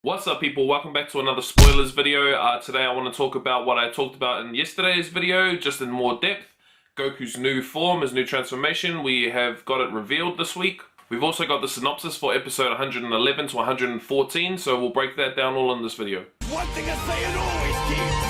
What's up people, welcome back to another spoilers video. Today I want to talk about what I talked about in yesterday's video, just in more depth. Goku's new form, his new transformation, we have got it revealed this week. We've also got the synopsis for episode 111 to 114, so we'll break that down all in this video. One thing I say and always keep.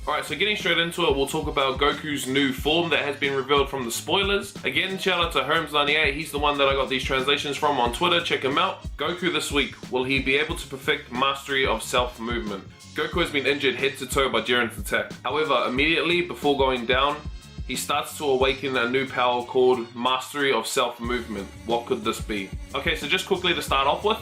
Alright, so getting straight into it, we'll talk about Goku's new form that has been revealed from the spoilers. Again, shout out to Herms98, he's the one that I got these translations from on Twitter, check him out. Goku this week, will he be able to perfect mastery of self-movement? Goku has been injured head to toe by Jiren's attack. However, immediately before going down, he starts to awaken a new power called Mastery of Self-Movement. What could this be? Okay, so just quickly to start off with,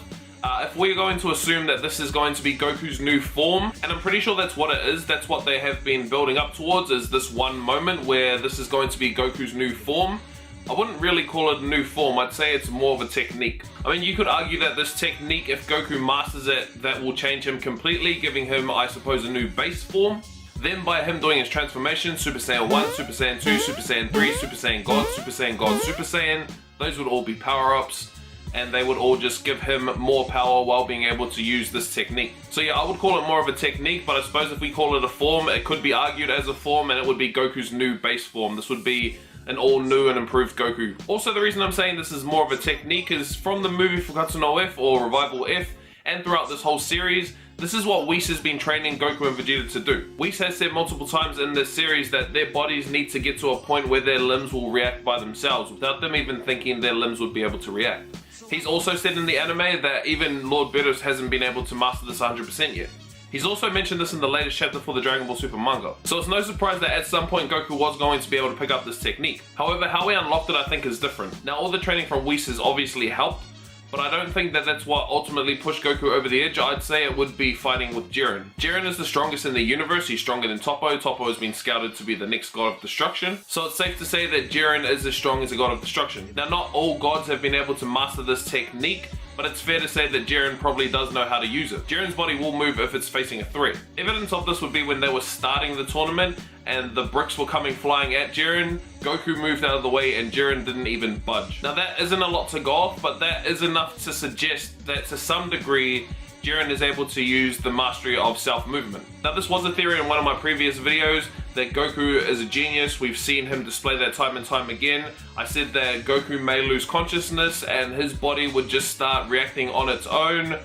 if we're going to assume that this is going to be Goku's new form, and I'm pretty sure that's what it is, that's what they have been building up towards, is this one moment where this is going to be Goku's new form. I wouldn't really call it a new form, I'd say it's more of a technique. I mean, you could argue that this technique, if Goku masters it, that will change him completely, giving him, I suppose, a new base form. Then by him doing his transformation, Super Saiyan 1, Super Saiyan 2, Super Saiyan 3, Super Saiyan God, Super Saiyan God, Super Saiyan, those would all be power-ups, and they would all just give him more power while being able to use this technique. So yeah, I would call it more of a technique, but I suppose if we call it a form, it could be argued as a form, and it would be Goku's new base form. This would be an all new and improved Goku. Also, the reason I'm saying this is more of a technique is from the movie Fukatsu no F, or Revival F, and throughout this whole series, this is what Whis has been training Goku and Vegeta to do. Whis has said multiple times in this series that their bodies need to get to a point where their limbs will react by themselves, without them even thinking their limbs would be able to react. He's also said in the anime that even Lord Beerus hasn't been able to master this 100% yet. He's also mentioned this in the latest chapter for the Dragon Ball Super manga. So it's no surprise that at some point Goku was going to be able to pick up this technique. However, how he unlocked it I think is different. Now all the training from Whis has obviously helped, but I don't think that that's what ultimately pushed Goku over the edge. I'd say it would be fighting with Jiren. Jiren is the strongest in the universe. He's stronger than Toppo. Toppo has been scouted to be the next god of destruction. So it's safe to say that Jiren is as strong as a god of destruction. Now, not all gods have been able to master this technique, but it's fair to say that Jiren probably does know how to use it. Jiren's body will move if it's facing a threat. Evidence of this would be when they were starting the tournament and the bricks were coming flying at Jiren, Goku moved out of the way and Jiren didn't even budge. Now that isn't a lot to go off, but that is enough to suggest that to some degree, Jiren is able to use the mastery of self-movement. Now this was a theory in one of my previous videos, that Goku is a genius. We've seen him display that time and time again. I said that Goku may lose consciousness and his body would just start reacting on its own,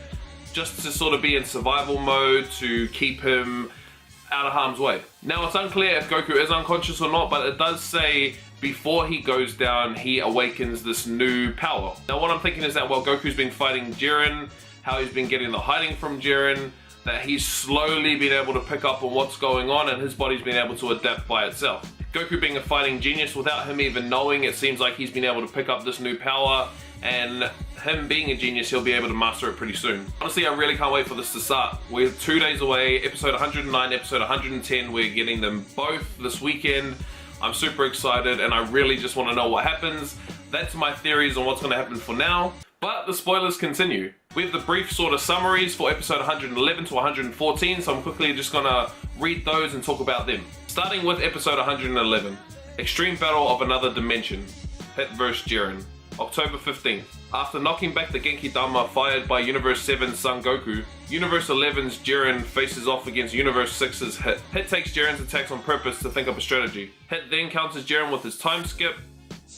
just to sort of be in survival mode to keep him out of harm's way. Now it's unclear if Goku is unconscious or not, but it does say before he goes down, he awakens this new power. Now what I'm thinking is that while Goku's been fighting Jiren, how he's been getting the hiding from Jiren, that he's slowly been able to pick up on what's going on and his body's been able to adapt by itself. Goku being a fighting genius without him even knowing, it seems like he's been able to pick up this new power, and him being a genius, he'll be able to master it pretty soon. Honestly, I really can't wait for this to start. We're 2 days away, episode 109, episode 110, we're getting them both this weekend. I'm super excited and I really just want to know what happens. That's my theories on what's going to happen for now. But the spoilers continue. We have the brief sort of summaries for episode 111 to 114, so I'm quickly just gonna read those and talk about them. Starting with episode 111, Extreme Battle of Another Dimension, Hit vs Jiren, October 15th. After knocking back the Genki Dama fired by Universe 7's Son Goku, Universe 11's Jiren faces off against Universe 6's Hit. Hit takes Jiren's attacks on purpose to think up a strategy. Hit then counters Jiren with his time skip,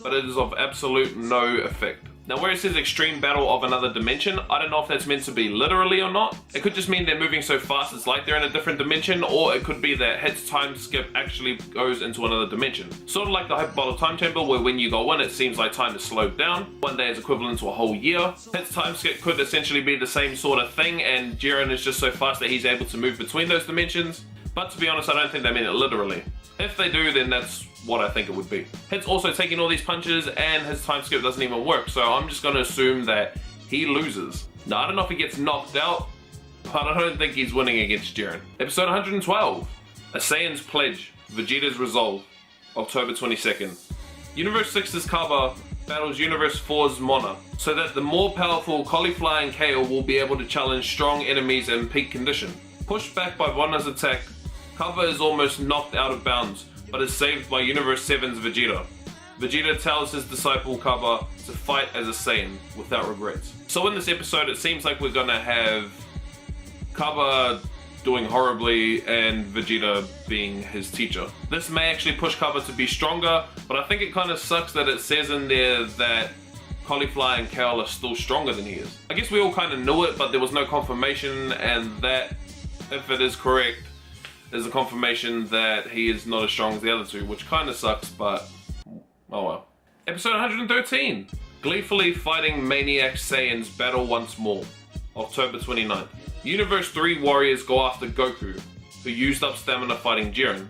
but it is of absolute no effect. Now where it says Extreme Battle of Another Dimension, I don't know if that's meant to be literally or not. It could just mean they're moving so fast it's like they're in a different dimension, or it could be that Hit's time skip actually goes into another dimension. Sort of like the hyperbolic time chamber where when you go in it seems like time is slowed down. 1 day is equivalent to a whole year. Hit's time skip could essentially be the same sort of thing, and Jiren is just so fast that he's able to move between those dimensions. But to be honest, I don't think they mean it literally. If they do, then that's what I think it would be. Hit's also taking all these punches and his time skip doesn't even work, so I'm just gonna assume that he loses. Now I don't know if he gets knocked out, but I don't think he's winning against Jiren. Episode 112, A Saiyan's Pledge, Vegeta's Resolve, October 22nd. Universe 6's Kaba battles Universe 4's Mona, so that the more powerful Cauliflower and Kale will be able to challenge strong enemies in peak condition. Pushed back by Mona's attack, Kaba is almost knocked out of bounds, but is saved by Universe 7's Vegeta. Vegeta tells his disciple Kaba to fight as a Saiyan without regrets. So in this episode, it seems like we're gonna have Kaba doing horribly and Vegeta being his teacher. This may actually push Kaba to be stronger, but I think it kind of sucks that it says in there that Cauliflower and Kale are still stronger than he is. I guess we all kind of knew it, but there was no confirmation, and that, if it is correct, is a confirmation that he is not as strong as the other two, which kind of sucks, but oh well. Episode 113. Gleefully fighting Maniac Saiyans battle once more. October 29th. Universe 3 warriors go after Goku, who used up stamina fighting Jiren.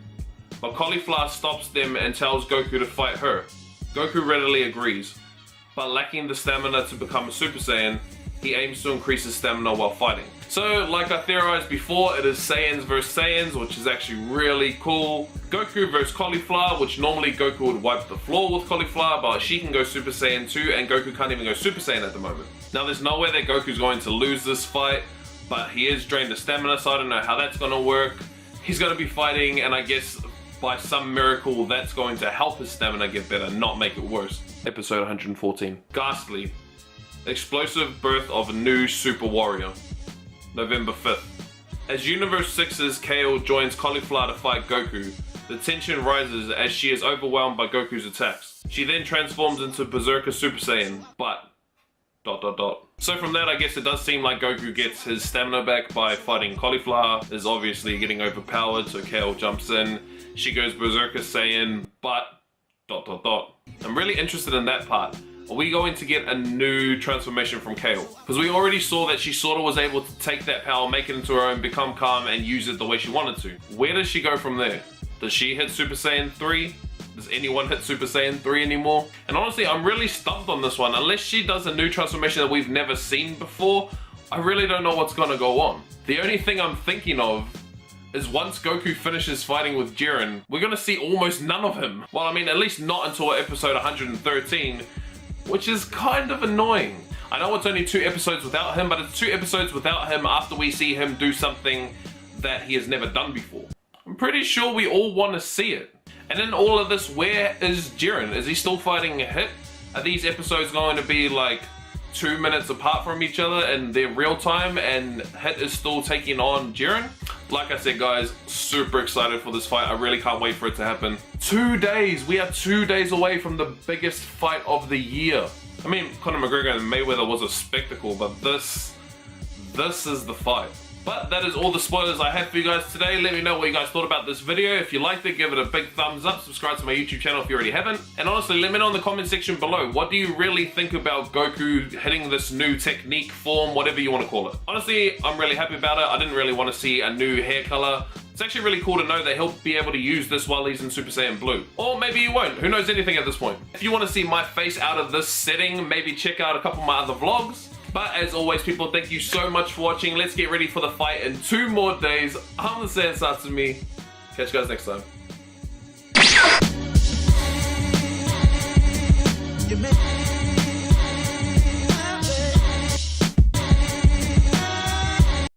But Cauliflower stops them and tells Goku to fight her. Goku readily agrees, but lacking the stamina to become a Super Saiyan, he aims to increase his stamina while fighting. So, like I theorized before, it is Saiyans versus Saiyans, which is actually really cool. Goku versus Cauliflower, which normally Goku would wipe the floor with Cauliflower, but she can go Super Saiyan 2, and Goku can't even go Super Saiyan at the moment. Now, there's no way that Goku's going to lose this fight, but he is drained of stamina, so I don't know how that's going to work. He's going to be fighting, and I guess by some miracle, that's going to help his stamina get better, not make it worse. Episode 114. Ghastly. Explosive birth of a new super warrior. November 5th. As Universe 6's Kale joins Cauliflower to fight Goku, the tension rises as she is overwhelmed by Goku's attacks. She then transforms into Berserker Super Saiyan, but ... So from that, I guess it does seem like Goku gets his stamina back by fighting Cauliflower, is obviously getting overpowered, so Kale jumps in. She goes Berserker Saiyan, but ... I'm really interested in that part. Are we going to get a new transformation from Kale? Because we already saw that she sort of was able to take that power, make it into her own, become calm, and use it the way she wanted to. Where does she go from there? Does she hit Super Saiyan 3? Does anyone hit Super Saiyan 3 anymore? And honestly, I'm really stumped on this one. Unless she does a new transformation that we've never seen before, I really don't know what's gonna go on. The only thing I'm thinking of is once Goku finishes fighting with Jiren, we're gonna see almost none of him. Well, I mean, at least not until episode 113, which is kind of annoying. I know it's only 2 episodes without him, but it's 2 episodes without him after we see him do something that he has never done before. I'm pretty sure we all want to see it. And in all of this, where is Jiren? Is he still fighting Hit? Are these episodes going to be like 2 minutes apart from each other and they're real time and Hit is still taking on Jiren? Like I said, guys, super excited for this fight. I really can't wait for it to happen. 2 days! We are 2 days away from the biggest fight of the year. I mean, Conor McGregor and Mayweather was a spectacle, but this is the fight. But that is all the spoilers I have for you guys today. Let me know what you guys thought about this video. If you liked it, give it a big thumbs up. Subscribe to my YouTube channel if you already haven't. And honestly, let me know in the comment section below. What do you really think about Goku hitting this new technique form, whatever you want to call it? Honestly, I'm really happy about it. I didn't really want to see a new hair color. It's actually really cool to know that he'll be able to use this while he's in Super Saiyan Blue. Or maybe he won't. Who knows anything at this point? If you want to see my face out of this setting, maybe check out a couple of my other vlogs. But as always, people, thank you so much for watching. Let's get ready for the fight in 2 more days. I'm the Saiyan Satsumi. Catch you guys next time.